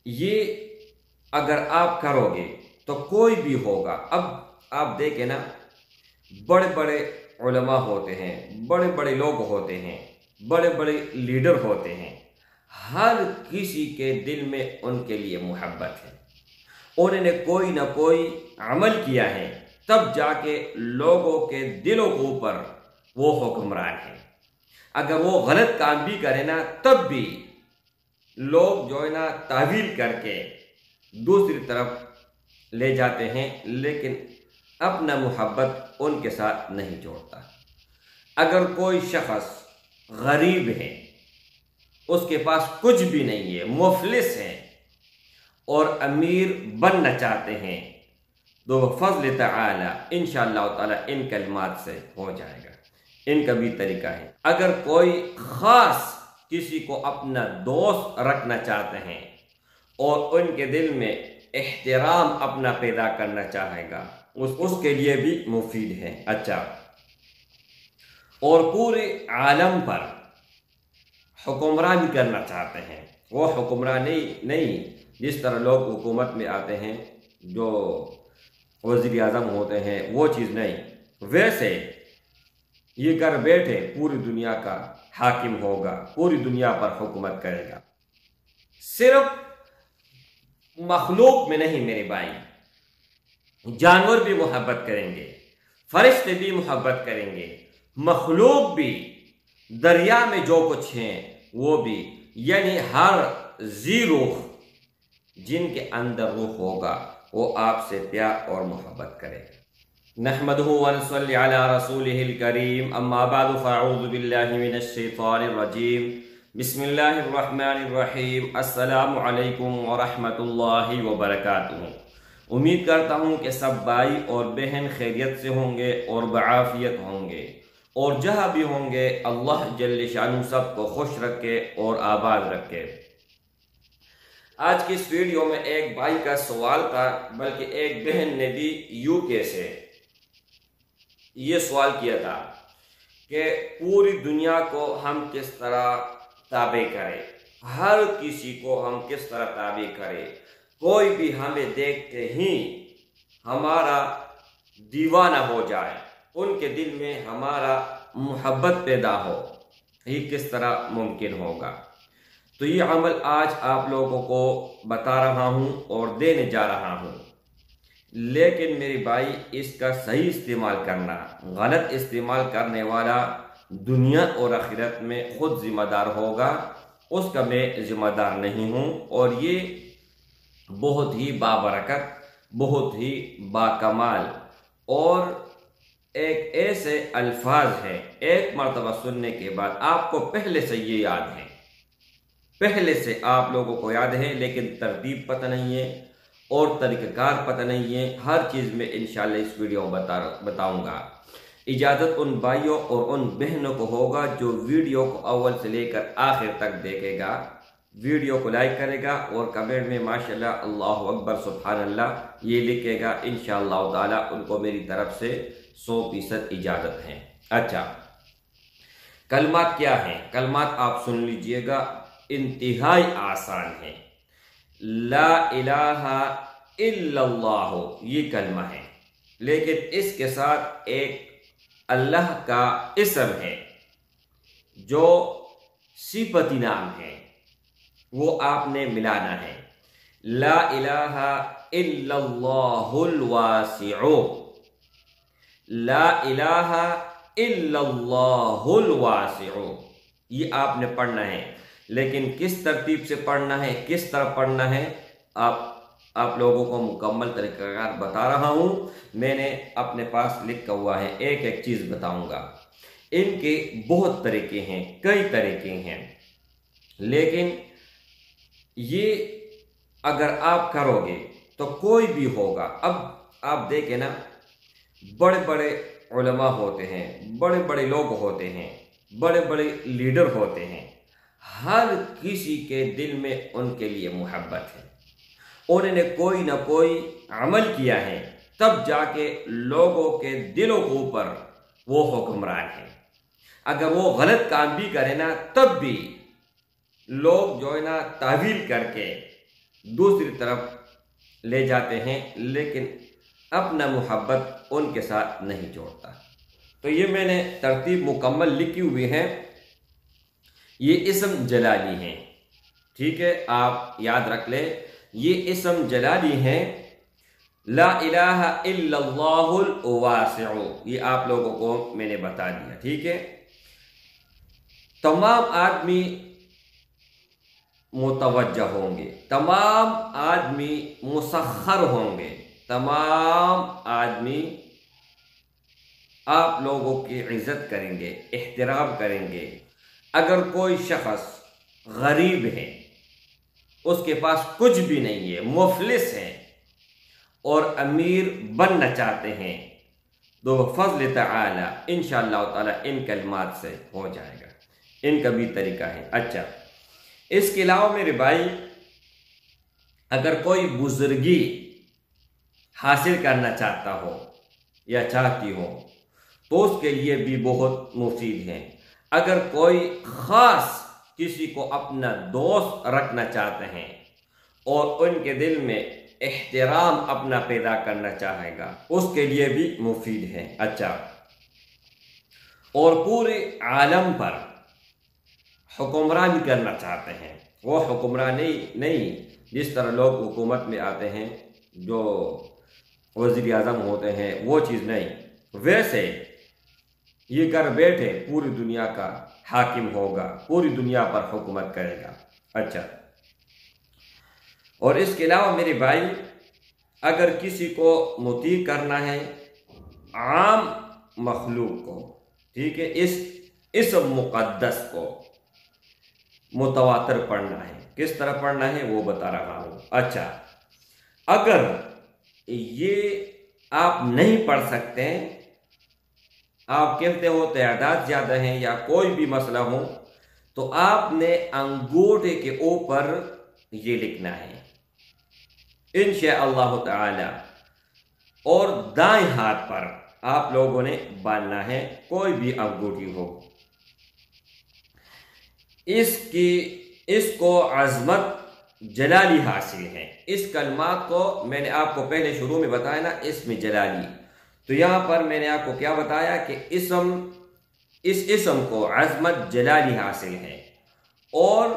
یہ اگر آپ کرو گے تو کوئی بھی ہوگا۔ اب آپ دیکھیں نا، بڑے بڑے علماء ہوتے ہیں، بڑے بڑے لوگ ہوتے ہیں، بڑے بڑے لیڈر ہوتے ہیں، ہر کسی کے دل میں ان کے لیے محبت ہے۔ انہوں نے کوئی نہ کوئی عمل کیا ہے، تب جا کے لوگوں کے دلوں کے اوپر وہ حکمران ہے۔ اگر وہ غلط کام بھی کرے نا، تب بھی لوگ جو ہے نا تعویل کر کے دوسری طرف لے جاتے ہیں، لیکن اپنا محبت ان کے ساتھ نہیں جوڑتا۔ اگر کوئی شخص غریب ہے، اس کے پاس کچھ بھی نہیں ہے، مفلس ہے، اور امیر بننا چاہتے ہیں، تو فضل تعالی انشاءاللہ تعالی ان کلمات سے ہو جائے گا۔ ان کا بھی طریقہ ہے۔ اگر کوئی خاص کسی کو اپنا دوست رکھنا چاہتے ہیں اور ان کے دل میں احترام اپنا پیدا کرنا چاہے گا، اس کے لیے بھی مفید ہے۔ اچھا، اور پورے عالم پر حکمرانی کرنا چاہتے ہیں، وہ حکمرانی نہیں جس طرح لوگ حکومت میں آتے ہیں جو وزیر اعظم ہوتے ہیں، وہ چیز نہیں، ویسے یہ گھر بیٹھے پوری دنیا کا حاکم ہوگا، پوری دنیا پر حکومت کرے گا۔ صرف مخلوق میں نہیں میرے بھائی، جانور بھی محبت کریں گے، فرشتے بھی محبت کریں گے، مخلوق بھی، دریا میں جو کچھ ہیں وہ بھی، یعنی ہر ذی روح جن کے اندر روح ہوگا وہ آپ سے پیار اور محبت کرے گا۔ نحمده ونصلي على رسوله الكريم، اما بعد فاعوذ بالله من الشیطان الرجیم، بسم اللہ الرحمن الرحیم، السلام علیکم ورحمۃ اللہ وبرکاتہ۔ امید کرتا ہوں کہ سب بھائی اور بہن خیریت سے ہوں گے اور بعافیت ہوں گے، اور جہاں بھی ہوں گے اللہ جل شانہ سب کو خوش رکھے اور آباد رکھے۔ آج کی اس ویڈیو میں ایک بھائی کا سوال تھا، بلکہ ایک بہن نے بھی یو کے سے یہ سوال کیا تھا کہ پوری دنیا کو ہم کس طرح تابع کریں، ہر کسی کو ہم کس طرح تابع کریں، کوئی بھی ہمیں دیکھتے ہی ہمارا دیوانہ ہو جائے، ان کے دل میں ہمارا محبت پیدا ہو، یہ کس طرح ممکن ہوگا؟ تو یہ عمل آج آپ لوگوں کو بتا رہا ہوں اور دینے جا رہا ہوں، لیکن میری بھائی اس کا صحیح استعمال کرنا، غلط استعمال کرنے والا دنیا اور آخرت میں خود ذمہ دار ہوگا، اس کا میں ذمہ دار نہیں ہوں۔ اور یہ بہت ہی بابرکت، بہت ہی باکمال اور ایک ایسے الفاظ ہیں، ایک مرتبہ سننے کے بعد آپ کو پہلے سے یہ یاد ہے، پہلے سے آپ لوگوں کو یاد ہے، لیکن ترتیب پتہ نہیں ہے اور طریقہ کار پتہ نہیں ہے۔ ہر چیز میں انشاءاللہ اس ویڈیو میں بتاؤں گا۔ اجازت ان بھائیوں اور ان بہنوں کو ہوگا جو ویڈیو کو اول سے لے کر آخر تک دیکھے گا، ویڈیو کو لائک کرے گا اور کمنٹ میں ماشاءاللہ، اللہ اکبر، سبحان اللہ یہ لکھے گا، انشاءاللہ تعالی ان کو میری طرف سے 100% اجازت ہے۔ اچھا، کلمات کیا ہیں؟ کلمات آپ سن لیجئے گا، انتہائی آسان ہے۔ لا الہ الا اللہ یہ کلمہ ہے، لیکن اس کے ساتھ ایک اللہ کا اسم ہے جو صفتی نام ہے، وہ آپ نے ملانا ہے۔ لا الہ الا اللہ الواسع، لا الہ الا اللہ الواسع، یہ آپ نے پڑھنا ہے، لیکن کس ترتیب سے پڑھنا ہے، کس طرح پڑھنا ہے، آپ لوگوں کو مکمل طریقہ کار بتا رہا ہوں۔ میں نے اپنے پاس لکھا ہوا ہے، ایک ایک چیز بتاؤں گا۔ ان کے بہت طریقے ہیں، کئی طریقے ہیں، لیکن یہ اگر آپ کرو گے تو کوئی بھی ہوگا۔ اب آپ دیکھیں نا، بڑے بڑے علماء ہوتے ہیں، بڑے بڑے لوگ ہوتے ہیں، بڑے بڑے لیڈر ہوتے ہیں، ہر کسی کے دل میں ان کے لیے محبت ہے۔ انہوں نے کوئی نہ کوئی عمل کیا ہے، تب جا کے لوگوں کے دلوں کے اوپر وہ حکمران ہے۔ اگر وہ غلط کام بھی کرے نا، تب بھی لوگ جو ہے نا تعویل کر کے دوسری طرف لے جاتے ہیں لیکن اپنا محبت ان کے ساتھ نہیں جوڑتا۔ تو یہ میں نے ترتیب مکمل لکھی ہوئی ہے، یہ اسم جلالی ہیں، ٹھیک ہے، آپ یاد رکھ لیں، یہ اسم جلالی ہیں۔ لا الہ الا اللہ الواسع، یہ آپ لوگوں کو میں نے بتا دیا، ٹھیک ہے۔ تمام آدمی متوجہ ہوں گے، تمام آدمی مسخر ہوں گے، تمام آدمی آپ لوگوں کی عزت کریں گے، احترام کریں گے۔ اگر کوئی شخص غریب ہے، اس کے پاس کچھ بھی نہیں ہے، مفلس ہے، اور امیر بننا چاہتے ہیں، تو فضل تعالی انشاءاللہ تعالی ان کلمات سے ہو جائے گا۔ ان کا بھی طریقہ ہے۔ اچھا، اس کے علاوہ میرے بھائی، اگر کوئی بزرگی حاصل کرنا چاہتا ہو یا چاہتی ہو تو اس کے لیے بھی بہت مفید ہے۔ اگر کوئی خاص کسی کو اپنا دوست رکھنا چاہتے ہیں اور ان کے دل میں احترام اپنا پیدا کرنا چاہے گا، اس کے لیے بھی مفید ہے۔ اچھا، اور پورے عالم پر حکمرانی کرنا چاہتے ہیں، وہ حکمرانی نہیں جس طرح لوگ حکومت میں آتے ہیں جو وزیر اعظم ہوتے ہیں، وہ چیز نہیں، ویسے یہ گھر بیٹھے پوری دنیا کا حاکم ہوگا، پوری دنیا پر حکومت کرے گا۔ اچھا، اور اس کے علاوہ میرے بھائی، اگر کسی کو مطیع کرنا ہے عام مخلوق کو، ٹھیک ہے، اس اسم مقدس کو متواتر پڑھنا ہے۔ کس طرح پڑھنا ہے وہ بتا رہا ہوں۔ اچھا، اگر یہ آپ نہیں پڑھ سکتے، آپ کہتے ہو تعداد زیادہ ہیں یا کوئی بھی مسئلہ ہو، تو آپ نے انگوٹھے کے اوپر یہ لکھنا ہے انشاءاللہ تعالی، اور دائیں ہاتھ پر آپ لوگوں نے باندھنا ہے، کوئی بھی انگوٹھی ہو۔ اس کو عظمت جلالی حاصل ہے۔ اس کلمات کو میں نے آپ کو پہلے شروع میں بتایا نا، اسم جلالی، تو یہاں پر میں نے آپ کو کیا بتایا کہ اس اسم کو عظمت جلالی حاصل ہے، اور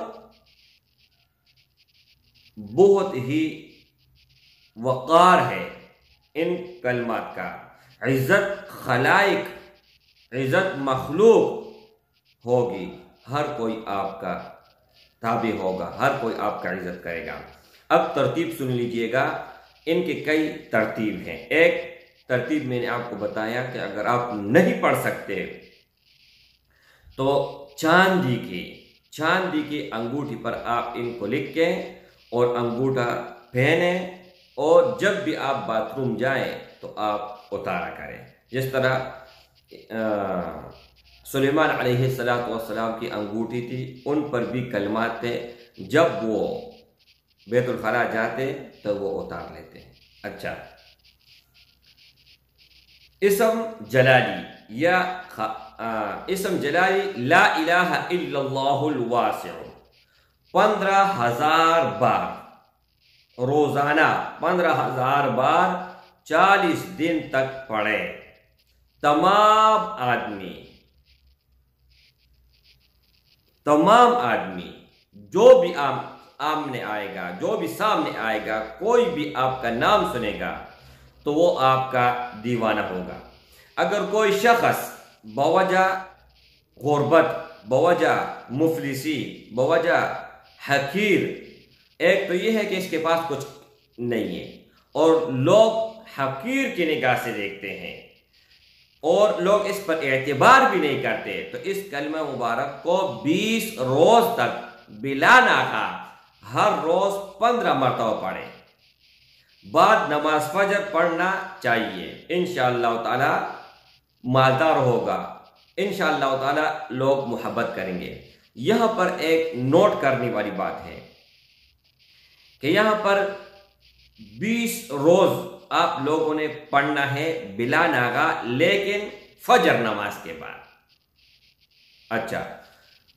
بہت ہی وقار ہے ان کلمات کا۔ عزت خلائق، عزت مخلوق ہوگی، ہر کوئی آپ کا تابع ہوگا، ہر کوئی آپ کا عزت کرے گا۔ اب ترتیب سن لیجئے گا، ان کے کئی ترتیب ہیں۔ ایک ترتیب میں نے آپ کو بتایا کہ اگر آپ نہیں پڑھ سکتے تو چاندی کی انگوٹھی پر آپ ان کو لکھ کے اور انگوٹھا پہنیں، اور جب بھی آپ باتھ روم جائیں تو آپ اتارا کریں۔ جس طرح سلیمان علیہ السلام کی انگوٹھی تھی، ان پر بھی کلمات تھے، جب وہ بیت الخلاء جاتے تو وہ اتار لیتے ہیں۔ اچھا، اسم جلالی یا اسم جلالی لا الہ الا اللہ الواسع 15,000 بار روزانہ، 15,000 بار 40 دن تک پڑھے۔ تمام آدمی جو بھی آمنے آئے گا، جو بھی سامنے آئے گا، کوئی بھی آپ کا نام سنے گا تو وہ آپ کا دیوانہ ہوگا۔ اگر کوئی شخص بوجہ غربت، بوجہ مفلسی، بوجہ حقیر، ایک تو یہ ہے کہ اس کے پاس کچھ نہیں ہے اور لوگ حقیر کی نگاہ سے دیکھتے ہیں اور لوگ اس پر اعتبار بھی نہیں کرتے، تو اس کلمہ مبارک کو 20 روز تک بلا ناغہ ہر روز 15 مرتبہ پڑھیں۔ بعد نماز فجر پڑھنا چاہیے، انشاءاللہ تعالی مالدار ہوگا، انشاءاللہ تعالی لوگ محبت کریں گے۔ یہاں پر ایک نوٹ کرنے والی بات ہے کہ یہاں پر 20 روز آپ لوگوں نے پڑھنا ہے بلا ناغہ، لیکن فجر نماز کے بعد۔ اچھا،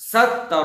70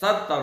70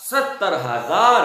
70,000